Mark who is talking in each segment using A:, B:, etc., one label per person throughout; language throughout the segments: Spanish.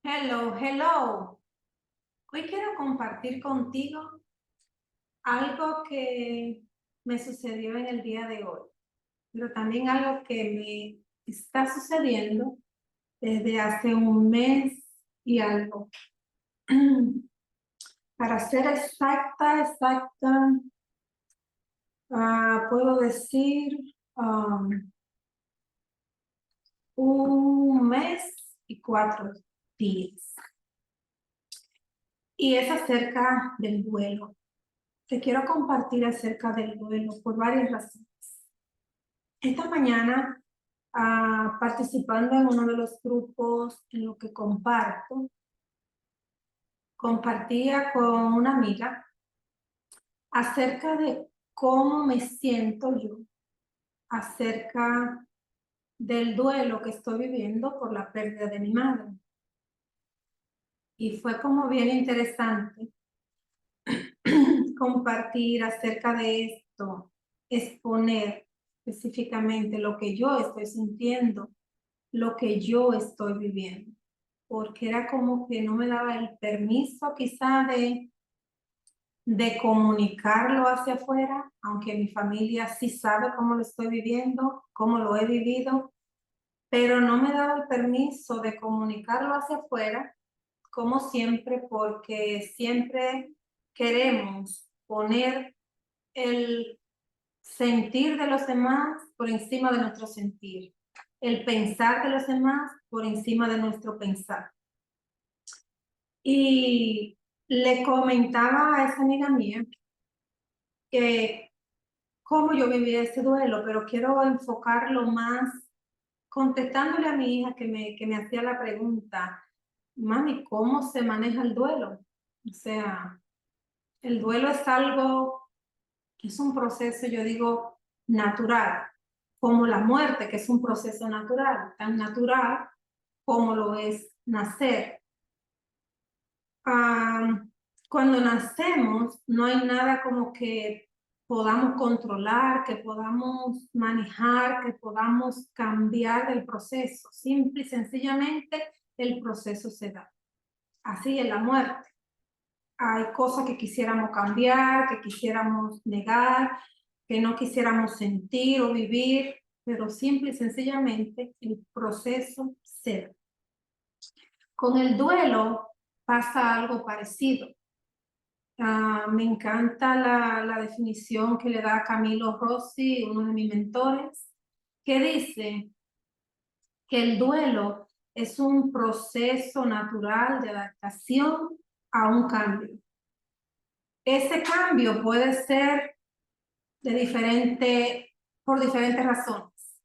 A: Hello, hello. Hoy quiero compartir contigo algo que me sucedió en el día de hoy, pero también algo que me está sucediendo desde hace un mes y algo. Para ser exacta, puedo decir un mes y 4 días. Y es acerca del duelo. Te quiero compartir acerca del duelo por varias razones. Esta mañana, participando en uno de los grupos en lo que compartía con una amiga acerca de cómo me siento yo, acerca del duelo que estoy viviendo por la pérdida de mi madre. Y fue como bien interesante compartir acerca de esto, exponer específicamente lo que yo estoy sintiendo, lo que yo estoy viviendo, porque era como que no me daba el permiso quizá de comunicarlo hacia afuera, aunque mi familia sí sabe cómo lo estoy viviendo, cómo lo he vivido, pero no me daba el permiso de comunicarlo hacia afuera, como siempre, porque siempre queremos poner el sentir de los demás por encima de nuestro sentir, el pensar de los demás por encima de nuestro pensar. Y le comentaba a esa amiga mía que cómo yo vivía ese duelo, pero quiero enfocarlo más contestándole a mi hija que me hacía la pregunta, mami, ¿cómo se maneja el duelo? O sea, el duelo es algo que es un proceso, yo digo, natural, como la muerte, que es un proceso natural, tan natural como lo es nacer. Ah, cuando nacemos, no hay nada como que podamos controlar, que podamos manejar, que podamos cambiar del proceso. Simple y sencillamente el proceso se da. Así es la muerte. Hay cosas que quisiéramos cambiar, que quisiéramos negar, que no quisiéramos sentir o vivir, pero simple y sencillamente el proceso se da. Con el duelo pasa algo parecido. Me encanta la definición que le da Camilo Rossi, uno de mis mentores, que dice que el duelo es un proceso natural de adaptación a un cambio. Ese cambio puede ser por diferentes razones.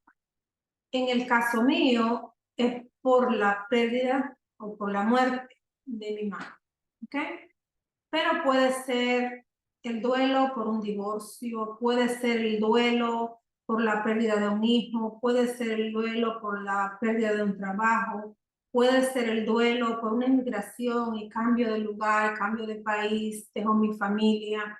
A: En el caso mío, es por la pérdida o por la muerte de mi madre. ¿Ok? Pero puede ser el duelo por un divorcio, puede ser el duelo por la pérdida de un hijo, puede ser el duelo por la pérdida de un trabajo, puede ser el duelo por una inmigración y cambio de lugar, cambio de país, dejo mi familia,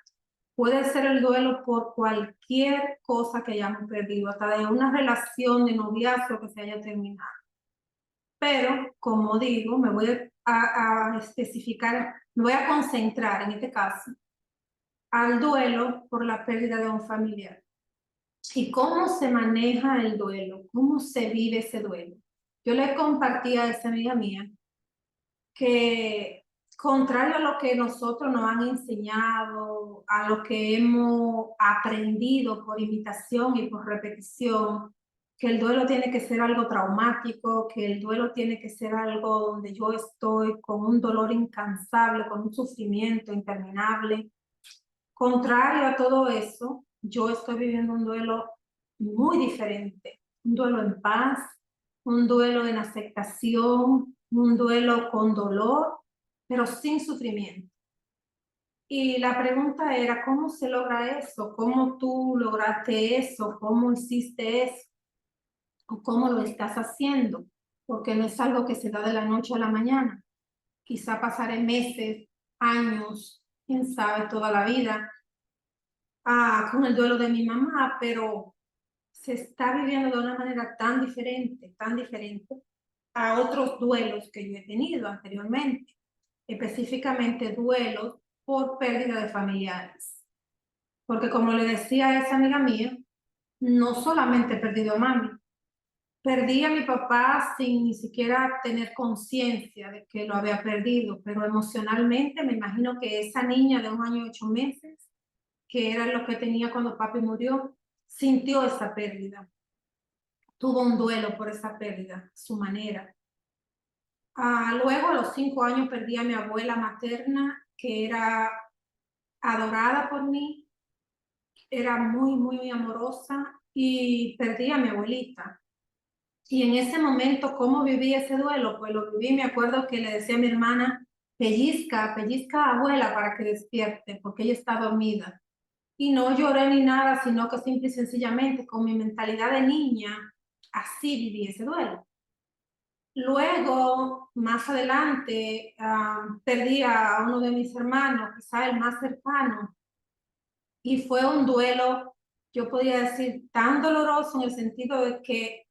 A: puede ser el duelo por cualquier cosa que hayamos perdido, hasta de una relación de noviazgo que se haya terminado. Pero, como digo, me voy a especificar, me voy a concentrar en este caso al duelo por la pérdida de un familiar. ¿Y cómo se maneja el duelo? ¿Cómo se vive ese duelo? Yo le compartí a esa amiga mía que, contrario a lo que nosotros nos han enseñado, a lo que hemos aprendido por imitación y por repetición, que el duelo tiene que ser algo traumático, que el duelo tiene que ser algo donde yo estoy con un dolor incansable, con un sufrimiento interminable. Contrario a todo eso, yo estoy viviendo un duelo muy diferente, un duelo en paz, un duelo en aceptación, un duelo con dolor, pero sin sufrimiento. Y la pregunta era, ¿cómo se logra eso? ¿Cómo tú lograste eso? ¿Cómo hiciste eso? ¿O cómo lo estás haciendo? Porque no es algo que se da de la noche a la mañana. Quizá pasaré meses, años, quién sabe, toda la vida con el duelo de mi mamá, pero se está viviendo de una manera tan diferente, a otros duelos que yo he tenido anteriormente, específicamente duelos por pérdida de familiares. Porque como le decía a esa amiga mía, no solamente he perdido a mami, perdí a mi papá sin ni siquiera tener conciencia de que lo había perdido, pero emocionalmente me imagino que esa niña de 1 año y 8 meses, que era lo que tenía cuando papi murió, sintió esa pérdida. Tuvo un duelo por esa pérdida, a su manera. Luego, a los 5 años, perdí a mi abuela materna, que era adorada por mí, era muy, muy amorosa, y perdí a mi abuelita. Y en ese momento, ¿cómo viví ese duelo? Pues lo viví, me acuerdo que le decía a mi hermana, pellizca, pellizca a abuela para que despierte, porque ella está dormida. Y no lloré ni nada, sino que simple y sencillamente, con mi mentalidad de niña, así viví ese duelo. Luego, más adelante, perdí a uno de mis hermanos, quizá el más cercano, y fue un duelo, yo podría decir, tan doloroso en el sentido de que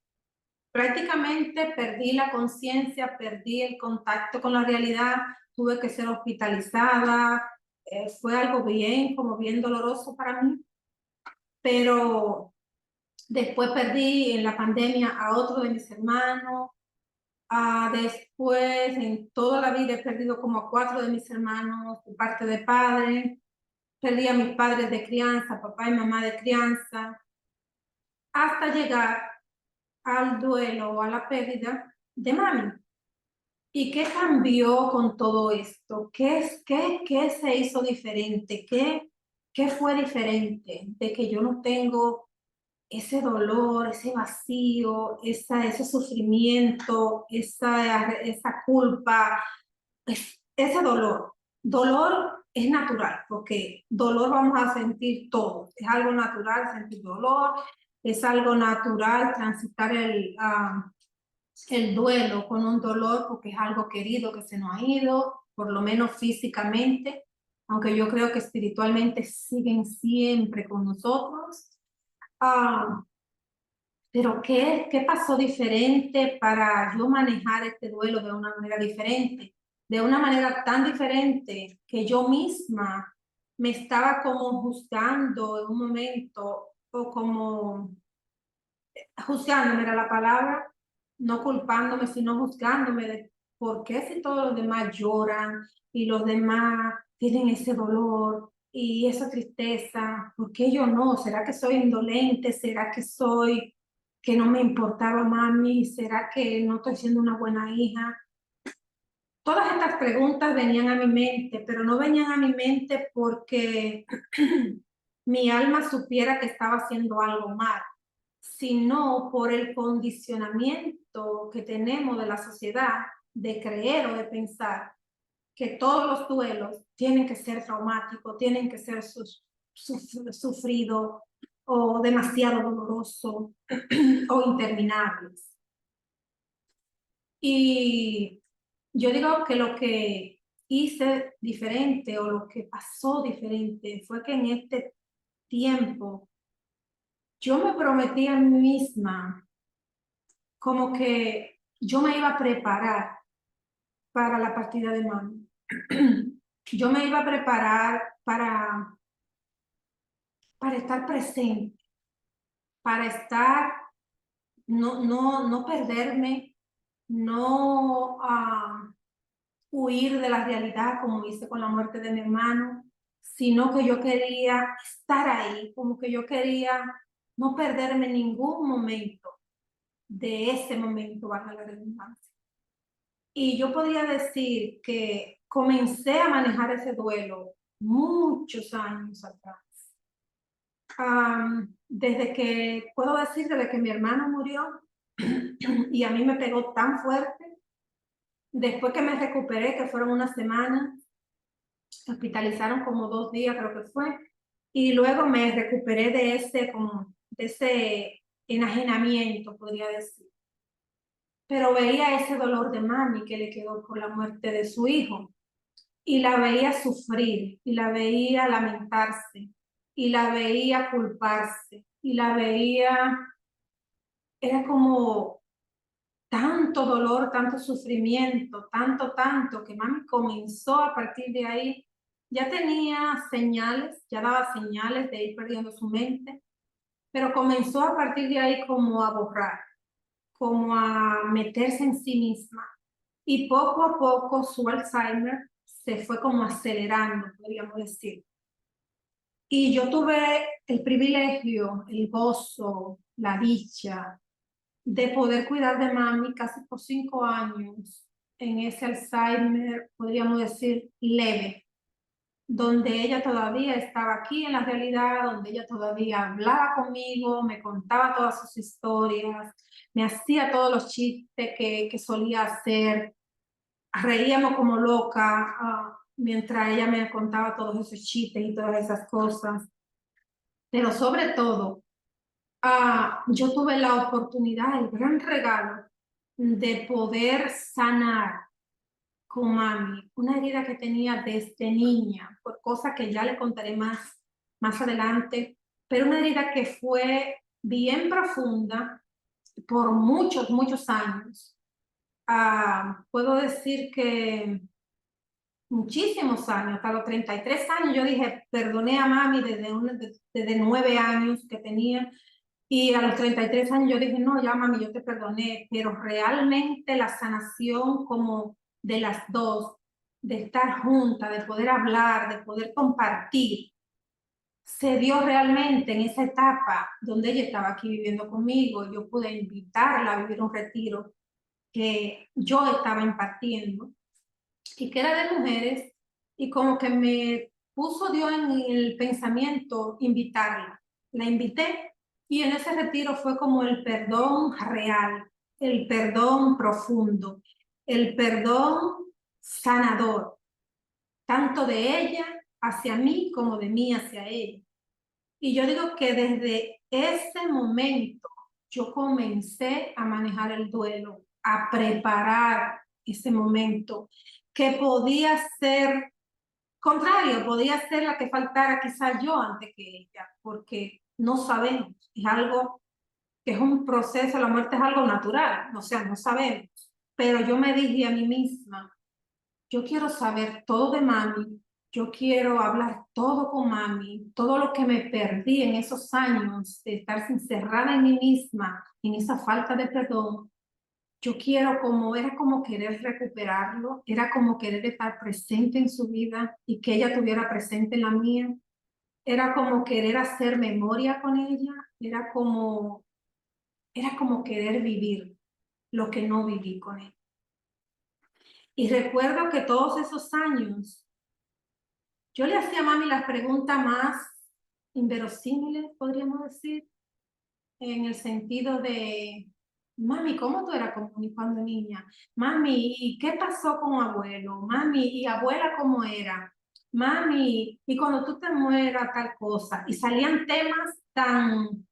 A: prácticamente perdí la conciencia, perdí el contacto con la realidad, tuve que ser hospitalizada, fue algo bien, como bien doloroso para mí, pero después perdí en la pandemia a otro de mis hermanos. Después, en toda la vida he perdido como a 4 de mis hermanos de parte de padre. Perdí a mis padres de crianza, papá y mamá de crianza, hasta llegar al duelo o a la pérdida de mami. ¿Y qué cambió con todo esto? ¿Qué se hizo diferente? ¿Qué fue diferente de que yo no tengo ese dolor, ese vacío, ese sufrimiento, esa culpa, ese dolor? Dolor es natural, porque dolor vamos a sentir todos. Es algo natural sentir dolor, es algo natural transitar el duelo con un dolor porque es algo querido que se nos ha ido, por lo menos físicamente, aunque yo creo que espiritualmente siguen siempre con nosotros. Ah, pero ¿qué pasó diferente para yo manejar este duelo de una manera diferente? De una manera tan diferente que yo misma me estaba como juzgando en un momento, o como juzgándome era la palabra, no culpándome, sino juzgándome de por qué si todos los demás lloran y los demás tienen ese dolor y esa tristeza, ¿por qué yo no? ¿Será que soy indolente? ¿Será que no me importaba mami? ¿Será que no estoy siendo una buena hija? Todas estas preguntas venían a mi mente, pero no venían a mi mente porque mi alma supiera que estaba haciendo algo mal, sino por el condicionamiento que tenemos de la sociedad de creer o de pensar que todos los duelos tienen que ser traumáticos, tienen que ser sufridos o demasiado dolorosos o interminables. Y yo digo que lo que hice diferente o lo que pasó diferente fue que en este tiempo yo me prometí a mí misma como que yo me iba a preparar para la partida de mami. Yo me iba a preparar para estar presente, para estar, no perderme, no huir de la realidad como hice con la muerte de mi hermano, sino que yo quería estar ahí, como que yo quería no perderme ningún momento de ese momento, valga la redundancia. Y yo podría decir que comencé a manejar ese duelo muchos años atrás. Desde que, puedo decir, desde que mi hermano murió y a mí me pegó tan fuerte, después que me recuperé, que fueron una semana, hospitalizaron como 2 días creo que fue, y luego me recuperé de ese enajenamiento, podría decir. Pero veía ese dolor de mami que le quedó por la muerte de su hijo. Y la veía sufrir, y la veía lamentarse, y la veía culparse, y la veía, era como tanto dolor, tanto sufrimiento, tanto, que mami comenzó a partir de ahí, ya tenía señales, ya daba señales de ir perdiendo su mente, pero comenzó a partir de ahí como a borrar, como a meterse en sí misma. Y poco a poco su Alzheimer se fue como acelerando, podríamos decir. Y yo tuve el privilegio, el gozo, la dicha de poder cuidar de mami casi por 5 años en ese Alzheimer, podríamos decir, leve, donde ella todavía estaba aquí en la realidad, donde ella todavía hablaba conmigo, me contaba todas sus historias, me hacía todos los chistes que solía hacer, reíamos como loca mientras ella me contaba todos esos chistes y todas esas cosas. Pero sobre todo, yo tuve la oportunidad, el gran regalo de poder sanar con mami una herida que tenía desde niña, por cosas que ya le contaré más adelante, pero una herida que fue bien profunda por muchos años. Puedo decir que muchísimos años, hasta los 33 años, yo dije, perdoné a mami desde 9 años que tenía, y a los 33 años yo dije, no, ya mami, yo te perdoné, pero realmente la sanación como de las dos, de estar juntas, de poder hablar, de poder compartir, se dio realmente en esa etapa donde ella estaba aquí viviendo conmigo. Yo pude invitarla a vivir un retiro que yo estaba impartiendo y que era de mujeres, y como que me puso Dios en el pensamiento invitarla. La invité y en ese retiro fue como el perdón real, el perdón profundo, el perdón sanador, tanto de ella hacia mí como de mí hacia ella. Y yo digo que desde ese momento yo comencé a manejar el duelo, a preparar ese momento, que podía ser contrario, podía ser la que faltara quizás yo antes que ella, porque no sabemos, es algo que es un proceso, la muerte es algo natural, o sea, no sabemos. Pero yo me dije a mí misma, yo quiero saber todo de mami, yo quiero hablar todo con mami, todo lo que me perdí en esos años de estar encerrada en mí misma, en esa falta de perdón. Yo quiero era como querer recuperarlo, era como querer estar presente en su vida y que ella tuviera presente en la mía, era como querer hacer memoria con ella, era como querer vivir lo que no viví con ella. Y recuerdo que todos esos años yo le hacía a mami las preguntas más inverosímiles, podríamos decir, en el sentido de, mami, ¿cómo tú eras cuando niña? Mami, ¿y qué pasó con abuelo? Mami, ¿y abuela cómo era? Mami, ¿y cuando tú te mueras tal cosa? Y salían temas tan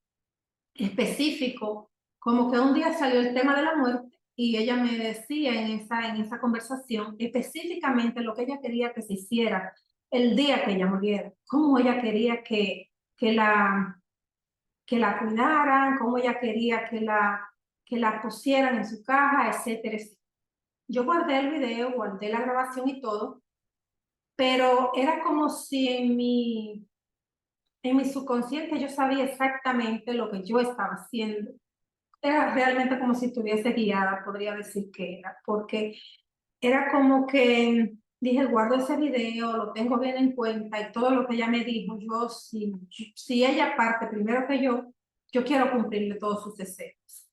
A: específicos, como que un día salió el tema de la muerte y ella me decía en esa conversación específicamente lo que ella quería que se hiciera el día que ella muriera, cómo ella quería que la cuidaran, cómo ella quería que la pusieran en su caja, etcétera, etcétera. Yo guardé el video, guardé la grabación y todo, pero era como si en mi subconsciente yo sabía exactamente lo que yo estaba haciendo. Era realmente como si estuviese guiada, podría decir que era, porque era como que dije, guardo ese video, lo tengo bien en cuenta y todo lo que ella me dijo, si ella parte primero que yo quiero cumplirle todos sus deseos.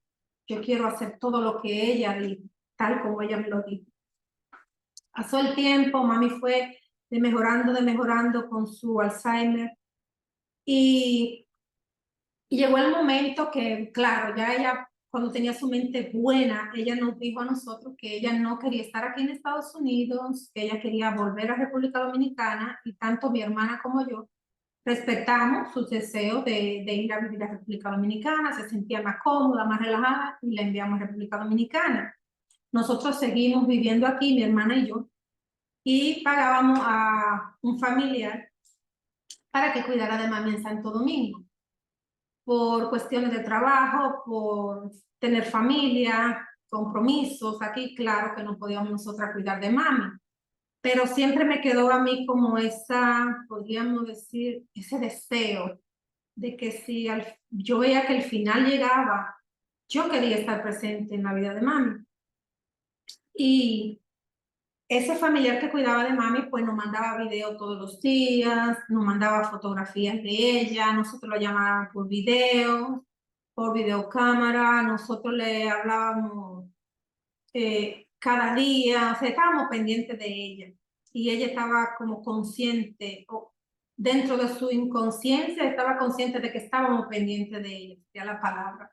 A: Yo quiero hacer todo lo que ella dijo, tal como ella me lo dijo. Pasó el tiempo, mami fue de mejorando con su Alzheimer y llegó el momento que, claro, ya ella, cuando tenía su mente buena, ella nos dijo a nosotros que ella no quería estar aquí en Estados Unidos, que ella quería volver a República Dominicana, y tanto mi hermana como yo respetamos sus deseos de ir a vivir a República Dominicana, se sentía más cómoda, más relajada, y la enviamos a República Dominicana. Nosotros seguimos viviendo aquí, mi hermana y yo, y pagábamos a un familiar para que cuidara de mami en Santo Domingo, por cuestiones de trabajo, por tener familia, compromisos aquí, claro que no podíamos nosotras cuidar de mami, pero siempre me quedó a mí como esa, podríamos decir, ese deseo de que si yo veía que el final llegaba, yo quería estar presente en la vida de mami. Y ese familiar que cuidaba de mami, pues nos mandaba video todos los días, nos mandaba fotografías de ella, nosotros lo llamábamos por videocámara, nosotros le hablábamos cada día, o sea, estábamos pendientes de ella. Y ella estaba como consciente, o dentro de su inconsciencia, estaba consciente de que estábamos pendientes de ella, ya la palabra.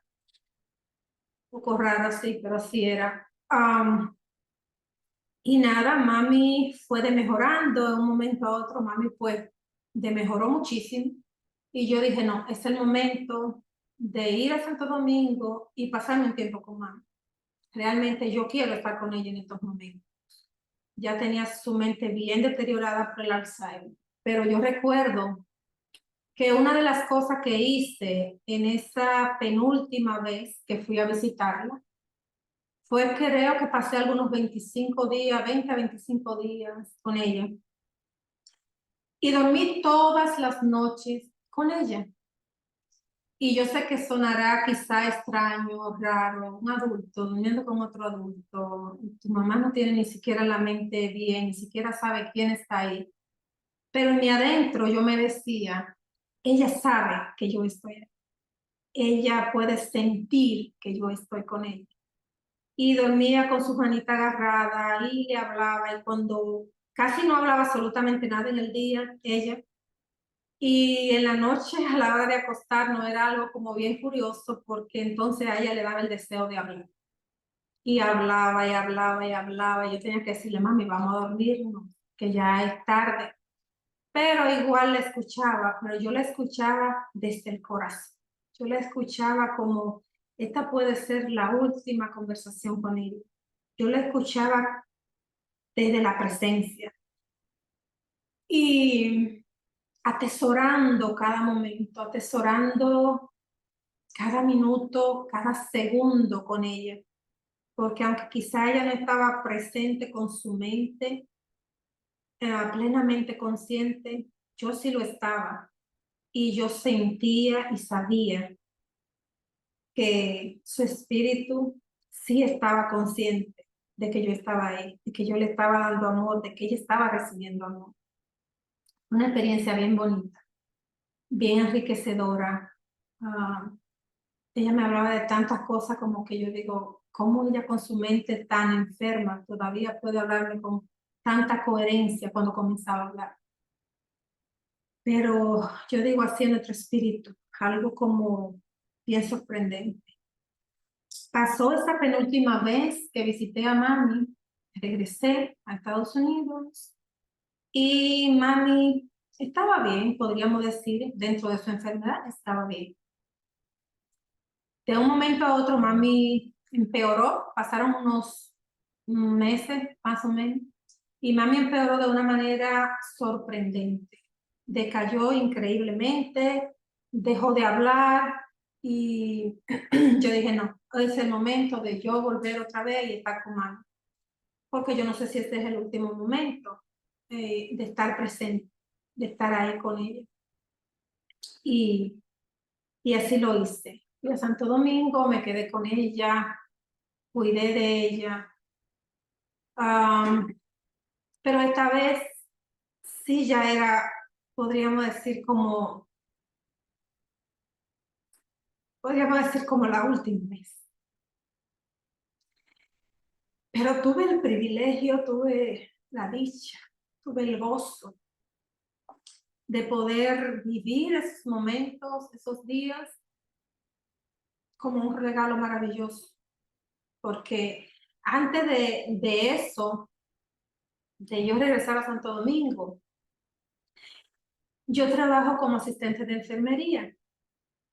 A: Un poco raro, sí, pero así era. Y nada, mami fue de mejorando, de un momento a otro, mami fue de mejoró muchísimo. Y yo dije, no, es el momento de ir a Santo Domingo y pasarme un tiempo con mami. Realmente yo quiero estar con ella en estos momentos. Ya tenía su mente bien deteriorada por el Alzheimer. Pero yo recuerdo que una de las cosas que hice en esa penúltima vez que fui a visitarla fue, creo que pasé algunos 25 días, 20 a 25 días con ella. Y dormí todas las noches con ella. Y yo sé que sonará quizá extraño, raro, un adulto durmiendo con otro adulto. Tu mamá no tiene ni siquiera la mente bien, ni siquiera sabe quién está ahí. Pero en mi adentro yo me decía, ella sabe que yo estoy ahí. Ella puede sentir que yo estoy con ella. Y dormía con su manita agarrada y le hablaba. Y cuando casi no hablaba absolutamente nada en el día, ella. Y en la noche, a la hora de acostarnos, era algo como bien curioso porque entonces a ella le daba el deseo de hablar. Y hablaba y hablaba y hablaba. Y yo tenía que decirle, mami, vamos a dormirnos, que ya es tarde. Pero igual la escuchaba, pero yo la escuchaba desde el corazón. Yo la escuchaba como, esta puede ser la última conversación con ella. Yo la escuchaba desde la presencia. Y atesorando cada momento, atesorando cada minuto, cada segundo con ella. Porque aunque quizá ella no estaba presente con su mente, plenamente consciente, yo sí lo estaba. Y yo sentía y sabía que su espíritu sí estaba consciente de que yo estaba ahí, de que yo le estaba dando amor, de que ella estaba recibiendo amor. Una experiencia bien bonita, bien enriquecedora. Ella me hablaba de tantas cosas como que yo digo, ¿cómo ella con su mente tan enferma todavía puede hablarme con tanta coherencia cuando comenzaba a hablar? Pero yo digo así en nuestro espíritu, algo como bien sorprendente. Pasó esa penúltima vez que visité a mami, regresé a Estados Unidos y mami estaba bien, podríamos decir, dentro de su enfermedad estaba bien. De un momento a otro mami empeoró, pasaron unos meses más o menos, y mami empeoró de una manera sorprendente. Decayó increíblemente, dejó de hablar y yo dije, no, es el momento de yo volver otra vez y estar con mami, porque yo no sé si este es el último momento de estar presente, de estar ahí con ella. Y, y así lo hice. Fui a Santo Domingo, me quedé con ella, cuidé de ella. Pero esta vez sí ya era, podríamos decir como la última vez. Pero tuve el privilegio, tuve la dicha, tuve el gozo de poder vivir esos momentos, esos días, como un regalo maravilloso. Porque antes de eso, de yo regresar a Santo Domingo, yo trabajo como asistente de enfermería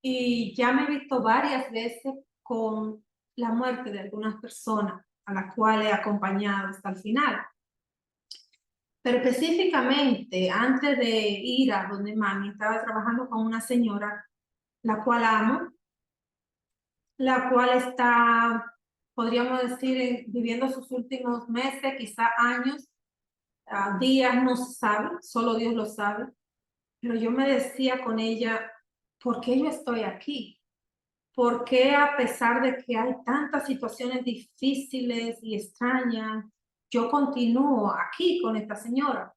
A: y ya me he visto varias veces con la muerte de algunas personas a las cuales he acompañado hasta el final. Pero específicamente, antes de ir a donde mami, estaba trabajando con una señora, la cual amo, la cual está, podríamos decir, viviendo sus últimos meses, quizá años, días, no se sabe, solo Dios lo sabe. Pero yo me decía con ella, ¿por qué yo estoy aquí? ¿Por qué a pesar de que hay tantas situaciones difíciles y extrañas, yo continúo aquí con esta señora?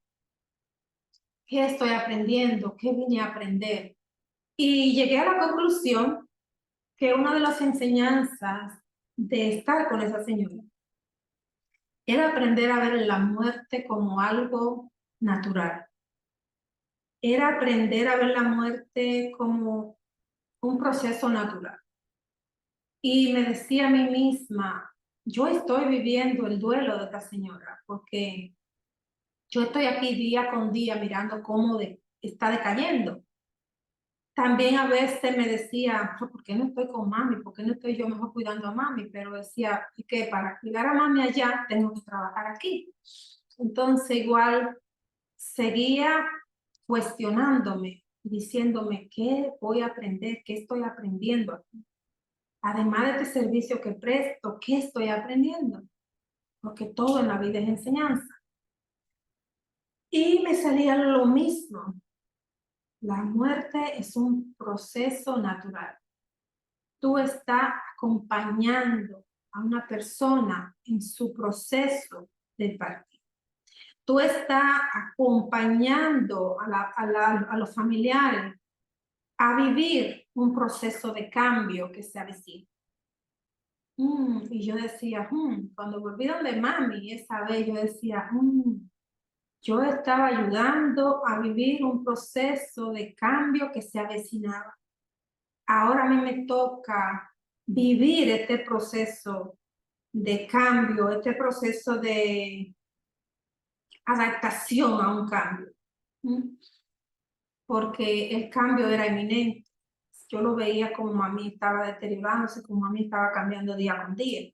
A: ¿Qué estoy aprendiendo? ¿Qué vine a aprender? Y llegué a la conclusión que una de las enseñanzas de estar con esa señora era aprender a ver la muerte como algo natural. Era aprender a ver la muerte como un proceso natural. Y me decía a mí misma, yo estoy viviendo el duelo de esta señora, porque yo estoy aquí día con día mirando cómo está decayendo. También a veces me decía, ¿por qué no estoy con mami? ¿Por qué no estoy yo mejor cuidando a mami? Pero decía, ¿y qué? Para cuidar a mami allá, tengo que trabajar aquí. Entonces igual seguía cuestionándome, diciéndome, ¿qué voy a aprender? ¿Qué estoy aprendiendo aquí? Además de este servicio que presto, ¿qué estoy aprendiendo? Porque todo en la vida es enseñanza. Y me salía lo mismo. La muerte es un proceso natural. Tú estás acompañando a una persona en su proceso de partir. Tú estás acompañando a los familiares a vivir un proceso de cambio que se avecina. Y yo decía, cuando volví donde mami esa vez, yo decía, yo estaba ayudando a vivir un proceso de cambio que se avecinaba. Ahora a mí me toca vivir este proceso de cambio, este proceso de adaptación a un cambio, porque el cambio era inminente. Yo lo veía como mami estaba deteriorándose, como mami estaba cambiando día con día.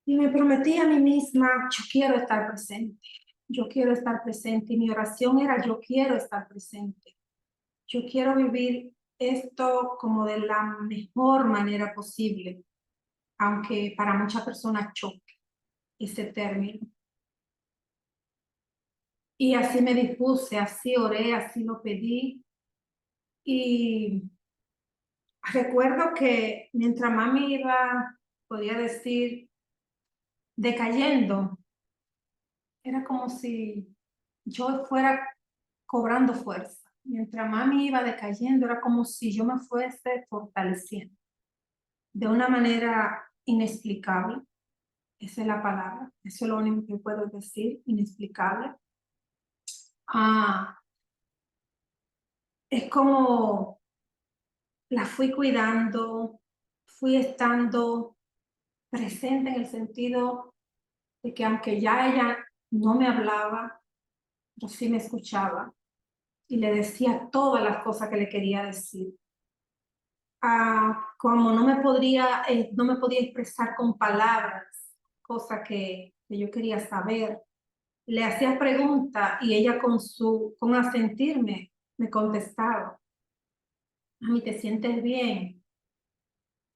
A: Y me prometí a mí misma, yo quiero estar presente, yo quiero estar presente. Y mi oración era, yo quiero estar presente. Yo quiero vivir esto como de la mejor manera posible, aunque para muchas personas choque ese término. Y así me dispuse, así oré, así lo pedí. Y recuerdo que mientras mami iba, podía decir, decayendo, era como si yo fuera cobrando fuerza. Mientras mami iba decayendo, era como si yo me fuese fortaleciendo de una manera inexplicable. Esa es la palabra, eso es lo único que puedo decir, inexplicable. Es como la fui cuidando, fui estando presente en el sentido de que aunque ya ella no me hablaba, yo sí me escuchaba y le decía todas las cosas que le quería decir. Como no me podía expresar con palabras, cosas que yo quería saber. Le hacía preguntas y ella con asentirme me contestaba. Mami, ¿te sientes bien?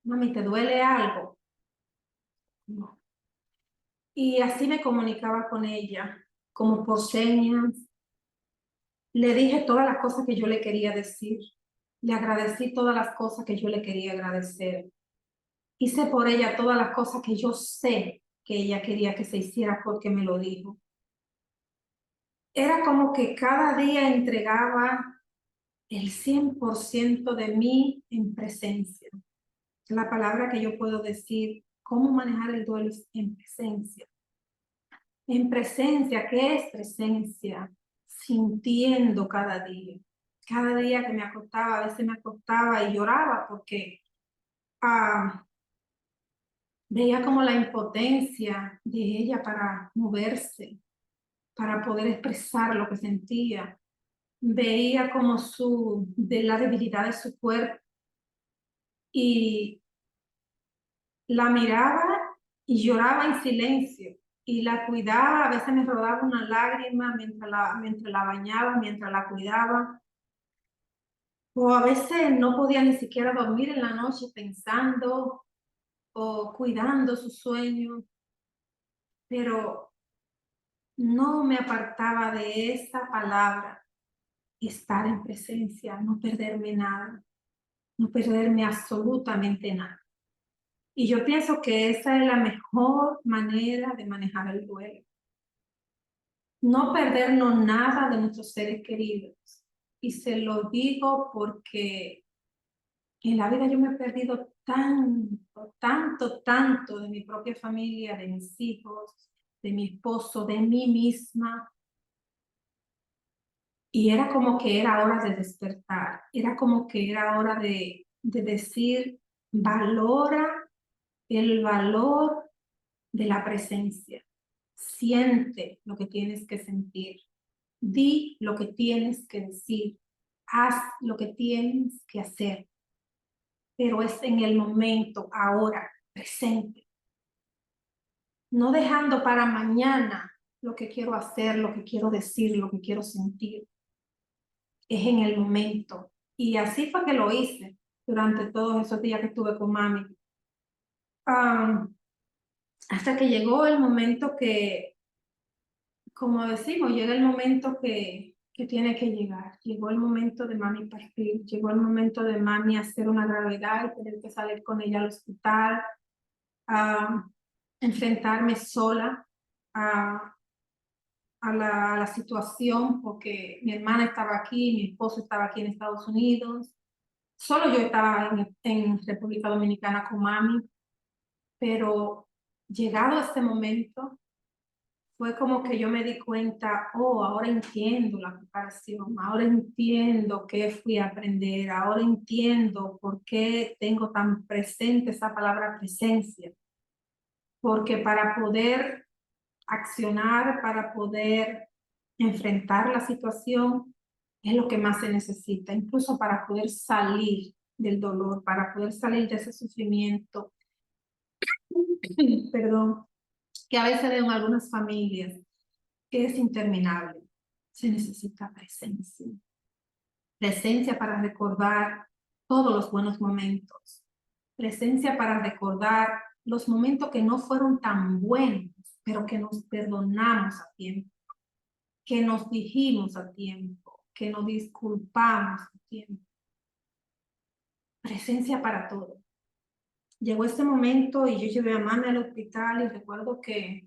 A: Mami, ¿te duele algo? No. Y así me comunicaba con ella, como por señas. Le dije todas las cosas que yo le quería decir. Le agradecí todas las cosas que yo le quería agradecer. Hice por ella todas las cosas que yo sé que ella quería que se hiciera porque me lo dijo. Era como que cada día entregaba el 100% de mí en presencia. La palabra que yo puedo decir, cómo manejar el duelo es en presencia. En presencia, ¿qué es presencia? Sintiendo cada día. Cada día que me acostaba, a veces me acostaba y lloraba porque veía como la impotencia de ella para moverse, para poder expresar lo que sentía. Veía como de la debilidad de su cuerpo y la miraba y lloraba en silencio y la cuidaba, a veces me rodaba una lágrima mientras la bañaba, mientras la cuidaba. O a veces no podía ni siquiera dormir en la noche pensando o cuidando su sueño, pero no me apartaba de esa palabra, estar en presencia, no perderme nada, no perderme absolutamente nada. Y yo pienso que esa es la mejor manera de manejar el duelo. No perdernos nada de nuestros seres queridos. Y se lo digo porque en la vida yo me he perdido tanto de mi propia familia, de mis hijos, de mi esposo, de mí misma. Y era como que era hora de despertar, era como que era hora de decir, valora el valor de la presencia. Siente lo que tienes que sentir. Di lo que tienes que decir. Haz lo que tienes que hacer. Pero es en el momento, ahora, presente. No dejando para mañana lo que quiero hacer, lo que quiero decir, lo que quiero sentir. Es en el momento. Y así fue que lo hice durante todos esos días que estuve con mami. Hasta que llegó el momento que, como decimos, llega el momento que tiene que llegar. Llegó el momento de mami partir, llegó el momento de mami hacer una gravedad y tener que salir con ella al hospital, enfrentarme sola a la situación, porque mi hermana estaba aquí, mi esposo estaba aquí en Estados Unidos, solo yo estaba en República Dominicana con mami, pero llegado este momento, fue como que yo me di cuenta, oh, ahora entiendo la preparación, ahora entiendo qué fui a aprender, ahora entiendo por qué tengo tan presente esa palabra presencia. Porque para poder accionar, para poder enfrentar la situación, es lo que más se necesita, incluso para poder salir del dolor, para poder salir de ese sufrimiento, perdón, que a veces en algunas familias que es interminable. Se necesita presencia. Presencia para recordar todos los buenos momentos. Presencia para recordar los momentos que no fueron tan buenos, pero que nos perdonamos a tiempo, que nos dijimos a tiempo, que nos disculpamos a tiempo. Presencia para todo. Llegó este momento y yo llevé a mami al hospital y recuerdo que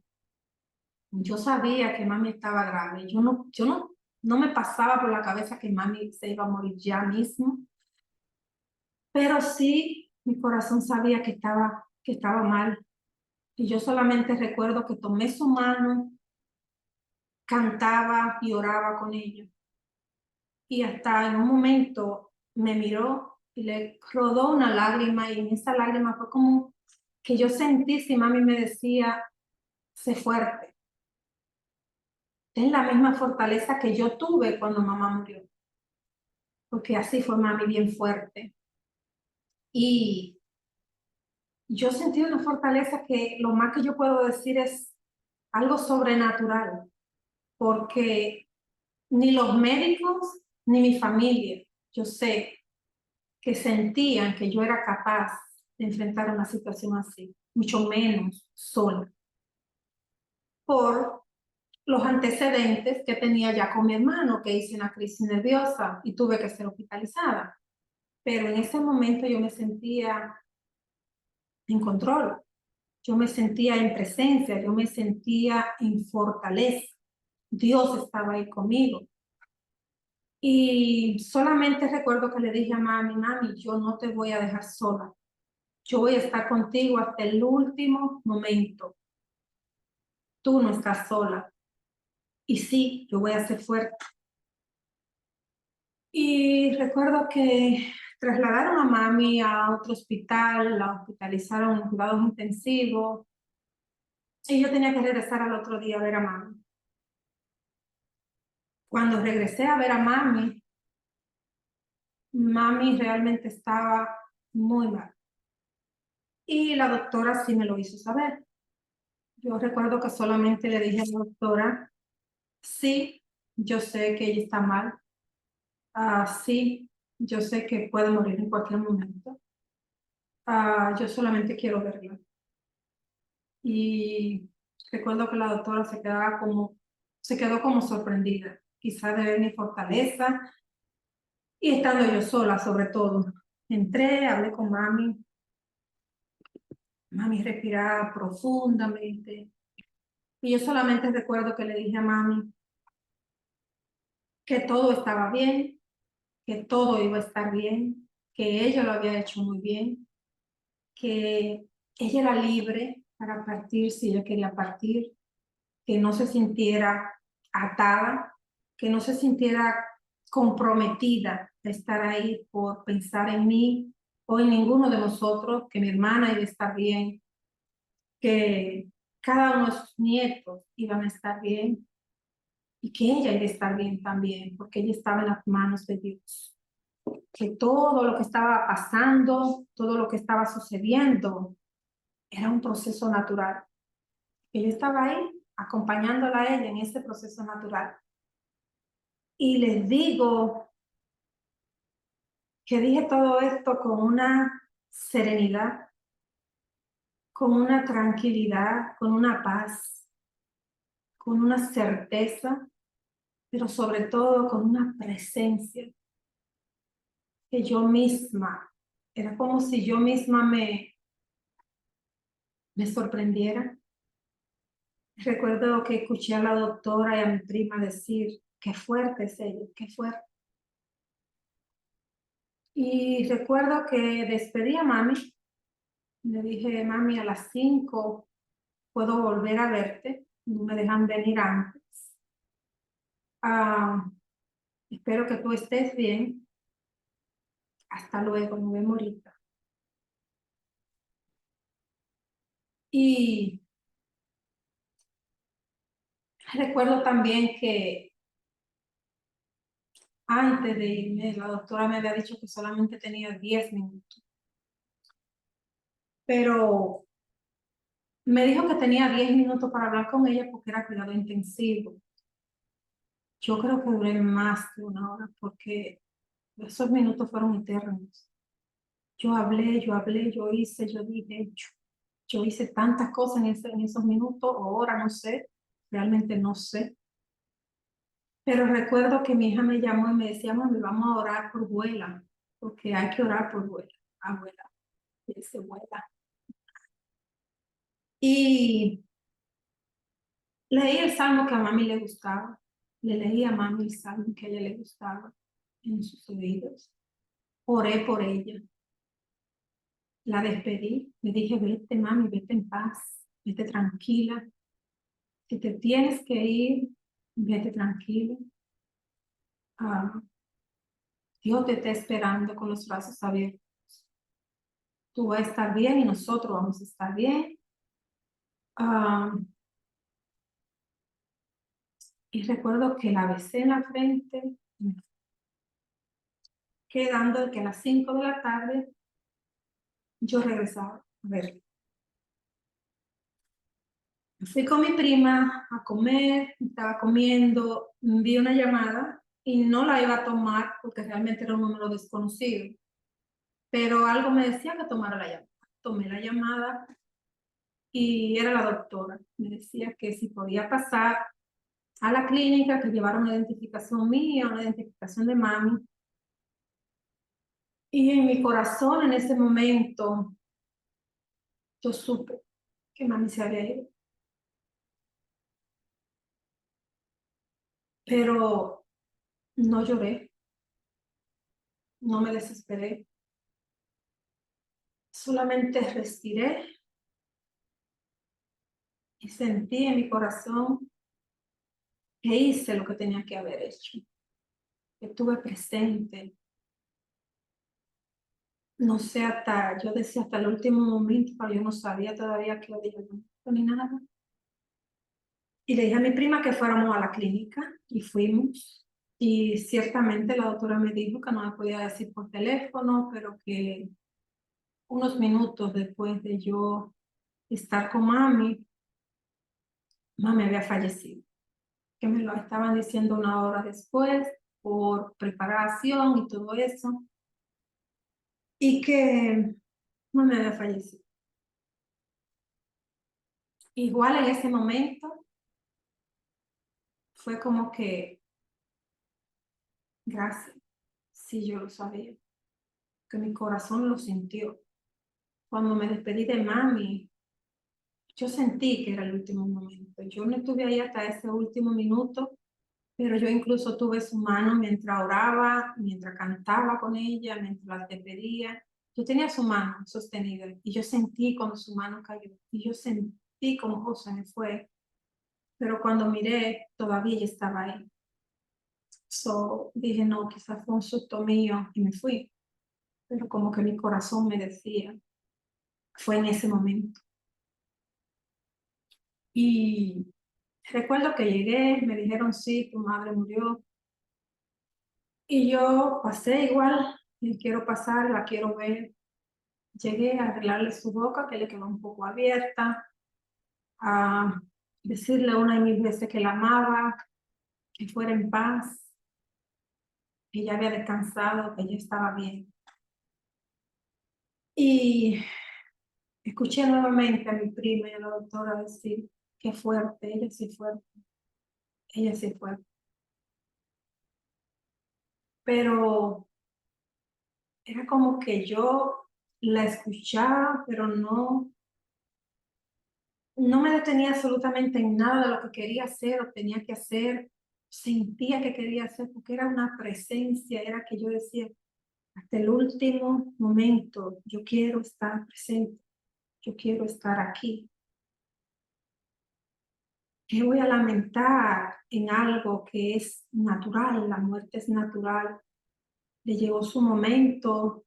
A: yo sabía que mami estaba grave. No me pasaba por la cabeza que mami se iba a morir ya mismo, pero sí mi corazón sabía que estaba mal. Y yo solamente recuerdo que tomé su mano, cantaba y oraba con ella. Y hasta en un momento me miró y le rodó una lágrima y en esa lágrima fue como que yo sentí si mami me decía, sé fuerte. Es la misma fortaleza que yo tuve cuando mamá murió. Porque así fue mami bien fuerte. Y yo sentí una fortaleza que lo más que yo puedo decir es algo sobrenatural, porque ni los médicos ni mi familia, yo sé que sentían que yo era capaz de enfrentar una situación así, mucho menos sola, por los antecedentes que tenía ya con mi hermano, que hice una crisis nerviosa y tuve que ser hospitalizada. Pero en ese momento yo me sentía en control, yo me sentía en presencia, yo me sentía en fortaleza. Dios estaba ahí conmigo. Y solamente recuerdo que le dije a mami, mami, yo no te voy a dejar sola. Yo voy a estar contigo hasta el último momento. Tú no estás sola. Y sí, yo voy a ser fuerte. Y recuerdo que trasladaron a mami a otro hospital, la hospitalizaron en cuidados intensivos. Y yo tenía que regresar al otro día a ver a mami. Cuando regresé a ver a mami, mami realmente estaba muy mal. Y la doctora sí me lo hizo saber. Yo recuerdo que solamente le dije a la doctora, sí, yo sé que ella está mal. Sí, yo sé que puede morir en cualquier momento. yo solamente quiero verla. Y recuerdo que la doctora se quedó como sorprendida, quizá de ver mi fortaleza y estando yo sola sobre todo. Entré, hablé con mami, mami respiraba profundamente y yo solamente recuerdo que le dije a mami que todo estaba bien, que todo iba a estar bien, que ella lo había hecho muy bien, que ella era libre para partir si ella quería partir, que no se sintiera atada, que no se sintiera comprometida de estar ahí por pensar en mí o en ninguno de nosotros, que mi hermana iba a estar bien, que cada uno de sus nietos iban a estar bien y que ella iba a estar bien también, porque ella estaba en las manos de Dios. Que todo lo que estaba pasando, todo lo que estaba sucediendo, era un proceso natural. Que yo estaba ahí acompañándola a ella en ese proceso natural. Y les digo que dije todo esto con una serenidad, con una tranquilidad, con una paz, con una certeza, pero sobre todo con una presencia que yo misma, era como si yo misma me sorprendiera. Recuerdo que escuché a la doctora y a mi prima decir, qué fuerte es ella, qué fuerte. Y recuerdo que despedí a mami, le dije, mami, a las 5 puedo volver a verte, no me dejan venir antes. Ah, espero que tú estés bien. Hasta luego, nos vemos ahorita. Y recuerdo también que antes de irme, la doctora me había dicho que solamente tenía 10 minutos. Pero me dijo que tenía 10 minutos para hablar con ella porque era cuidado intensivo. Yo creo que duré más de una hora porque esos minutos fueron eternos. Yo hice, yo dije, yo hice tantas cosas en esos minutos o horas, no sé, realmente no sé. Pero recuerdo que mi hija me llamó y me decía, mami, vamos a orar por abuela, porque hay que orar por abuela. Y dice, abuela. Y leí el salmo que a mami le gustaba. Le leí a mami el salmo que a ella le gustaba en sus oídos. Oré por ella. La despedí. Le dije, vete, mami, vete en paz. Vete tranquila. Si te tienes que ir, vete tranquila. Ah, Dios te está esperando con los brazos abiertos. Tú vas a estar bien y nosotros vamos a estar bien. Ah, y recuerdo que la besé en la frente, quedando que a las 5 de la tarde yo regresaba a verla. Fui con mi prima a comer, estaba comiendo, vi una llamada y no la iba a tomar porque realmente era un número desconocido, pero algo me decía que tomara la llamada. Tomé la llamada y era la doctora. Me decía que si podía pasar a la clínica, que llevara una identificación mía, una identificación de mami. Y en mi corazón en ese momento yo supe que mami se había ido. Pero no lloré, no me desesperé, solamente respiré y sentí en mi corazón que hice lo que tenía que haber hecho, que estuve presente. No sé, yo decía hasta el último momento, pero yo no sabía todavía qué había ni nada. Y le dije a mi prima que fuéramos a la clínica y fuimos. Y ciertamente la doctora me dijo que no me podía decir por teléfono, pero que unos minutos después de yo estar con mami había fallecido. Que me lo estaban diciendo una hora después por preparación y todo eso. Y que no me había fallecido. Igual en ese momento fue como que, gracias, sí, yo lo sabía, que mi corazón lo sintió. Cuando me despedí de mami, yo sentí que era el último momento. Yo no estuve ahí hasta ese último minuto, pero yo incluso tuve su mano mientras oraba, mientras cantaba con ella, mientras la despedía. Yo tenía su mano sostenida y yo sentí cuando su mano cayó y yo sentí como oh, se me fue, pero cuando miré todavía ella estaba ahí. So dije no, quizás fue un susto mío y me fui, pero como que mi corazón me decía, fue en ese momento. Y recuerdo que llegué, me dijeron sí, tu madre murió. Y yo pasé igual, y quiero pasar, la quiero ver. Llegué a arreglarle su boca, que le quedó un poco abierta, a decirle una y mil veces que la amaba, que fuera en paz, que ya había descansado, que ya estaba bien. Y escuché nuevamente a mi prima y a la doctora decir, qué fuerte, ella sí fuerte, ella sí fuerte. Pero era como que yo la escuchaba, pero no me detenía absolutamente en nada de lo que quería hacer o tenía que hacer. Sentía que quería hacer porque era una presencia, era que yo decía, hasta el último momento, yo quiero estar presente, yo quiero estar aquí. ¿Qué voy a lamentar en algo que es natural? La muerte es natural. Le llegó su momento,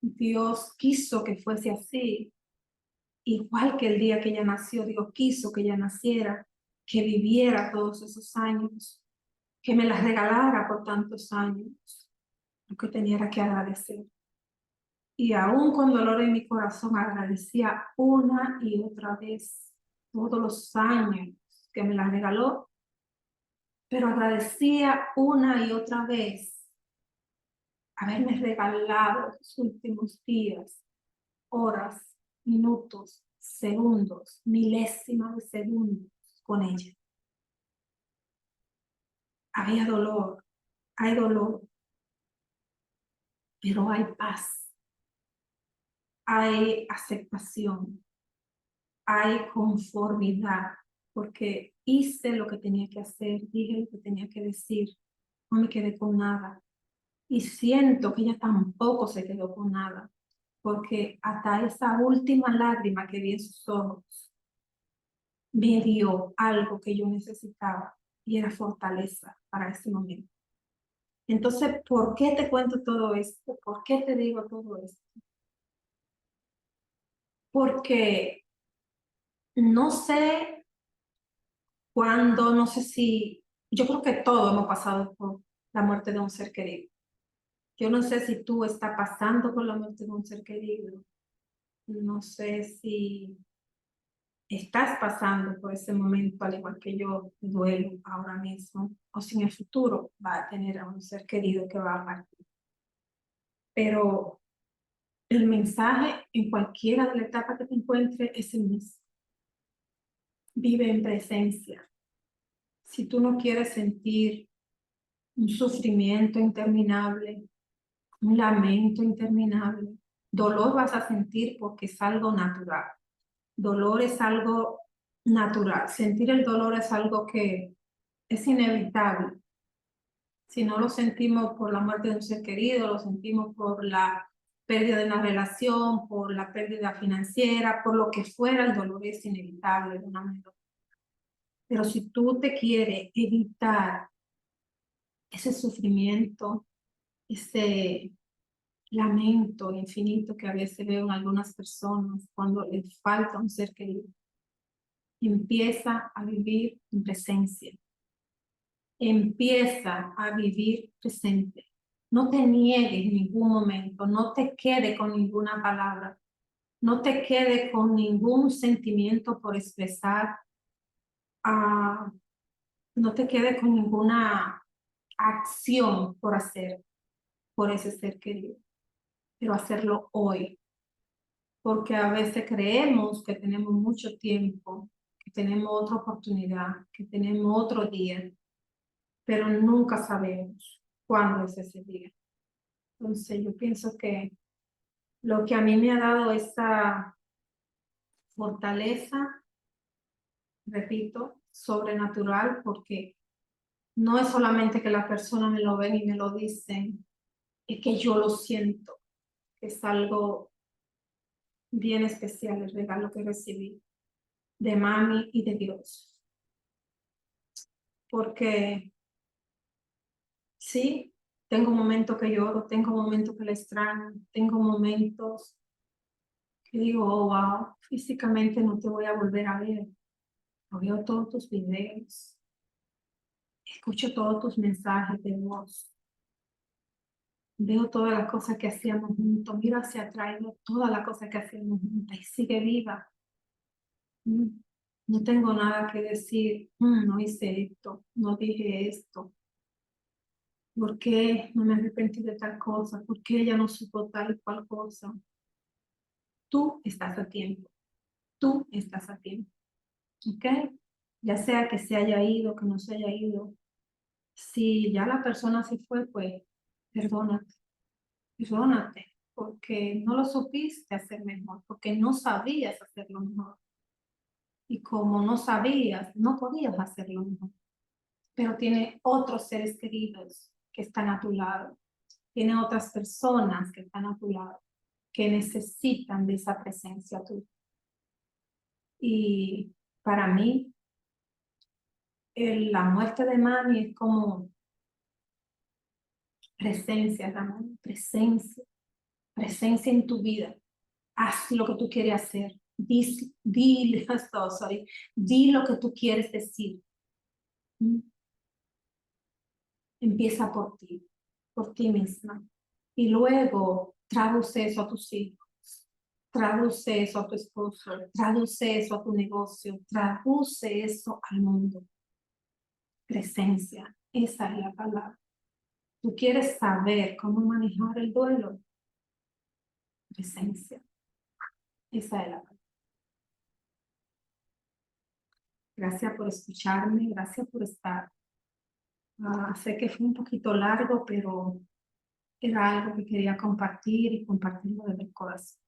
A: Dios quiso que fuese así. Igual que el día que ella nació, Dios quiso que ella naciera, que viviera todos esos años, que me las regalara por tantos años. Lo que tenía era que agradecer. Y aún con dolor en mi corazón agradecía una y otra vez todos los años que me las regaló, pero agradecía una y otra vez haberme regalado los últimos días, horas, minutos, segundos, milésimas de segundos con ella. Había dolor, hay dolor, pero hay paz, hay aceptación, hay conformidad, porque hice lo que tenía que hacer, dije lo que tenía que decir, no me quedé con nada. Y siento que ella tampoco se quedó con nada, porque hasta esa última lágrima que vi en sus ojos, me dio algo que yo necesitaba y era fortaleza para ese momento. Entonces, ¿por qué te cuento todo esto? ¿Por qué te digo todo esto? Porque no sé cuándo, no sé si, yo creo que todos hemos pasado por la muerte de un ser querido. Yo no sé si tú estás pasando por la muerte de un ser querido. No sé si estás pasando por ese momento, al igual que yo, de duelo ahora mismo, o si en el futuro va a tener a un ser querido que va a partir. Pero el mensaje en cualquiera de la etapa que te encuentres es el mismo. Vive en presencia. Si tú no quieres sentir un sufrimiento interminable, un lamento interminable, dolor vas a sentir porque es algo natural. Dolor es algo natural. Sentir el dolor es algo que es inevitable. Si no lo sentimos por la muerte de un ser querido, lo sentimos por la pérdida de una relación, por la pérdida financiera, por lo que fuera, el dolor es inevitable de una manera. Pero si tú te quieres evitar ese sufrimiento, ese lamento infinito que a veces veo en algunas personas cuando les falta un ser querido, empieza a vivir en presencia. Empieza a vivir presente. No te niegues en ningún momento, no te quede con ninguna palabra, no te quede con ningún sentimiento por expresar, no te quede con ninguna acción por hacer por ese ser querido, pero hacerlo hoy. porque a veces creemos que tenemos mucho tiempo, que tenemos otra oportunidad, que tenemos otro día, pero nunca sabemos cuándo es ese día. Entonces yo pienso que lo que a mí me ha dado esa fortaleza, repito, sobrenatural, porque no es solamente que las personas me lo ven y me lo dicen, es que yo lo siento, que es algo bien especial el regalo que recibí de mami y de Dios. Porque sí, tengo momentos que lloro, tengo momentos que la extraño, tengo momentos que digo, oh, wow, físicamente no te voy a volver a ver. Veo todos tus videos, escucho todos tus mensajes de voz, veo todas las cosas que hacíamos juntos, miro hacia atrás y veo todas las cosas que hacíamos juntos y sigue viva. No tengo nada que decir, no hice esto, no dije esto, ¿por qué no me arrepentí de tal cosa? ¿Por qué ella no supo tal y cual cosa? Tú estás a tiempo, tú estás a tiempo, ¿ok? Ya sea que se haya ido, que no se haya ido. Si ya la persona se fue, pues perdónate, perdónate, porque no lo supiste hacer mejor, porque no sabías hacerlo mejor. Y como no sabías, no podías hacerlo mejor. Pero tiene otros seres queridos que están a tu lado, tiene otras personas que están a tu lado, que necesitan de esa presencia tuya. Y para mí, la muerte de mami es como presencia, Ramón, presencia, presencia en tu vida. Haz lo que tú quieres hacer, di, sorry, di lo que tú quieres decir. Empieza por ti misma. Y luego traduce eso a tus hijos, traduce eso a tu esposo, traduce eso a tu negocio, traduce eso al mundo. Presencia, esa es la palabra. ¿Tú quieres saber cómo manejar el duelo? Presencia, esa es la palabra. Gracias por escucharme, gracias por estar. Sé que fue un poquito largo, pero era algo que quería compartir y compartirlo desde el corazón.